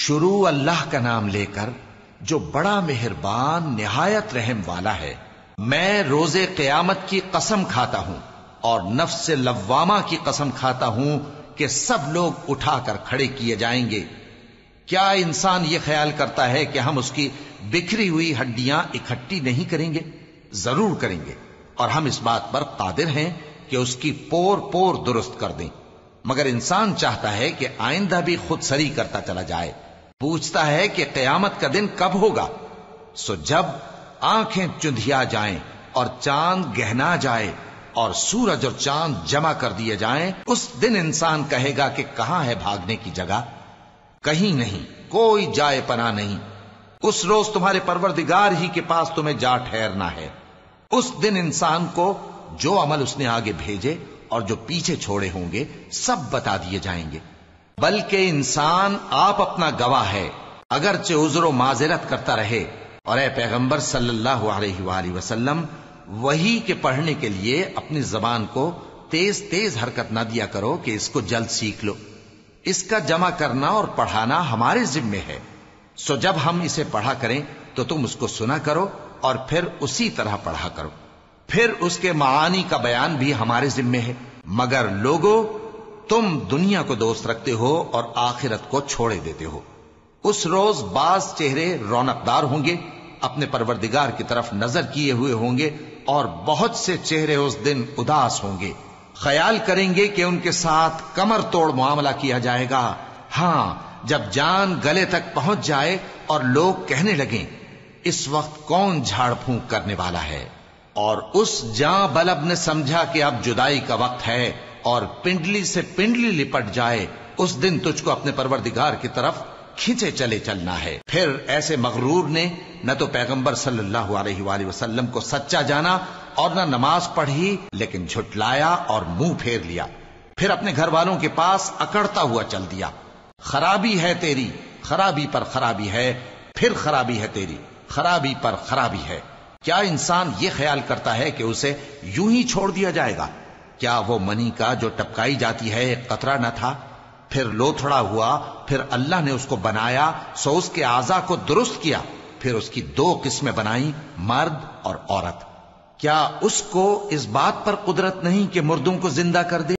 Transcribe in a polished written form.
شروع اللہ کا نام لے کر جو بڑا مہربان نہایت رحم والا ہے۔ میں روز قیامت کی قسم کھاتا ہوں اور نفس لوامہ کی قسم کھاتا ہوں کہ سب لوگ اٹھا کر کھڑے کیے جائیں گے۔ کیا انسان یہ خیال کرتا ہے کہ ہم اس کی بکھری ہوئی ہڈیاں اکٹھی نہیں کریں گے؟ ضرور کریں گے، اور ہم اس بات پر قادر ہیں کہ اس کی پور پور درست کر دیں، مگر انسان چاہتا ہے کہ آئندہ بھی خود سری کرتا چلا جائے۔ پوچھتا ہے کہ قیامت کا دن کب ہوگا؟ سو جب آنکھیں چندھیا جائیں اور چاند گہنا جائے اور سورج اور چاند جمع کر دیے جائیں، اس دن انسان کہے گا کہ کہاں ہے بھاگنے کی جگہ؟ کہیں نہیں، کوئی جائے پناہ نہیں۔ اس روز تمہارے پروردگار ہی کے پاس تمہیں جا ٹھہرنا ہے۔ اس دن انسان کو جو عمل اس نے آگے بھیجے اور جو پیچھے چھوڑے ہوں گے سب بتا دیے جائیں گے، بلکہ انسان آپ اپنا گواہ ہے، اگرچہ عذر و معذرت کرتا رہے۔ اور اے پیغمبر صلی اللہ علیہ وآلہ وسلم، وحی کے پڑھنے کے لیے اپنی زبان کو تیز تیز حرکت نہ دیا کرو کہ اس کو جلد سیکھ لو۔ اس کا جمع کرنا اور پڑھانا ہمارے ذمے ہے، سو جب ہم اسے پڑھا کریں تو تم اس کو سنا کرو اور پھر اسی طرح پڑھا کرو۔ پھر اس کے معانی کا بیان بھی ہمارے ذمے ہے، مگر لوگو تم دنیا کو دوست رکھتے ہو اور آخرت کو چھوڑے دیتے ہو۔ اس روز بعض چہرے رونقدار ہوں گے، اپنے پروردگار کی طرف نظر کیے ہوئے ہوں گے، اور بہت سے چہرے اس دن اداس ہوں گے، خیال کریں گے کہ ان کے ساتھ کمر توڑ معاملہ کیا جائے گا۔ ہاں، جب جان گلے تک پہنچ جائے اور لوگ کہنے لگیں اس وقت کون جھاڑ پھونک کرنے والا ہے، اور اس جاں بلب نے سمجھا کہ اب جدائی کا وقت ہے اور پنڈلی سے پنڈلی لپٹ جائے، اس دن تجھ کو اپنے پروردگار کی طرف کھینچے چلے چلنا ہے۔ پھر ایسے مغرور نے نہ تو پیغمبر صلی اللہ علیہ وآلہ وسلم کو سچا جانا اور نہ نماز پڑھی، لیکن جھٹلایا اور منہ پھیر لیا، پھر اپنے گھر والوں کے پاس اکڑتا ہوا چل دیا۔ خرابی ہے تیری، خرابی پر خرابی ہے، پھر خرابی ہے تیری، خرابی پر خرابی ہے۔ کیا انسان یہ خیال کرتا ہے کہ اسے یوں ہی چھوڑ دیا جائے گا؟ کیا وہ منی کا جو ٹپکائی جاتی ہے ایک قطرہ نہ تھا، پھر لوتھڑا ہوا، پھر اللہ نے اس کو بنایا، سو اس کے اعضاء کو درست کیا، پھر اس کی دو قسمیں بنائیں، مرد اور عورت۔ کیا اس کو اس بات پر قدرت نہیں کہ مردوں کو زندہ کر دے؟